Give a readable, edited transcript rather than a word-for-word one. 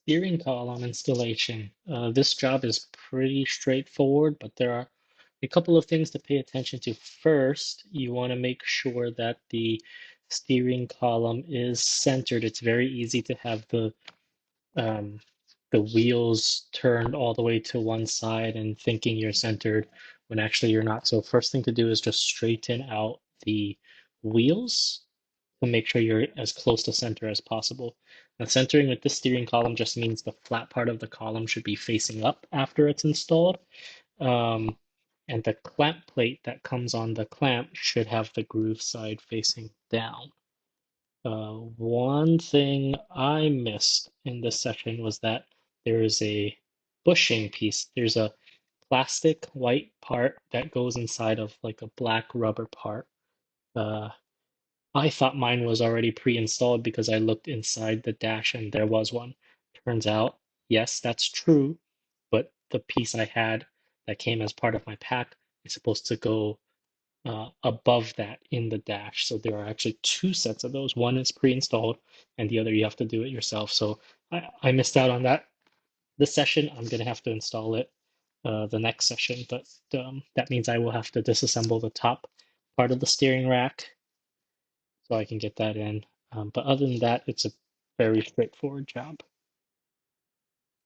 Steering column installation. This job is pretty straightforward, but there are a couple of things to pay attention to. First, you want to make sure that the steering column is centered. It's very easy to have um, the wheels turned all the way to one side and thinking you're centered when actually you're not. So first thing to do is just straighten out the wheels to make sure you're as close to center as possible. Now, centering with the steering column just means the flat part of the column should be facing up after it's installed. Um, and the clamp plate that comes on the clamp should have the groove side facing down. One thing I missed in this section was that there is a bushing piece. There's a plastic white part that goes inside of like a black rubber part. Uh, I thought mine was already pre-installed because I looked inside the dash and there was one. Turns out, yes, that's true, but the piece I had that came as part of my pack is supposed to go above that in the dash. So there are actually two sets of those. One is pre-installed and the other you have to do it yourself. So I missed out on that this session. I'm going to have to install it the next session, but that means I will have to disassemble the top part of the steering rack so I can get that in. But other than that, it's a very straightforward job.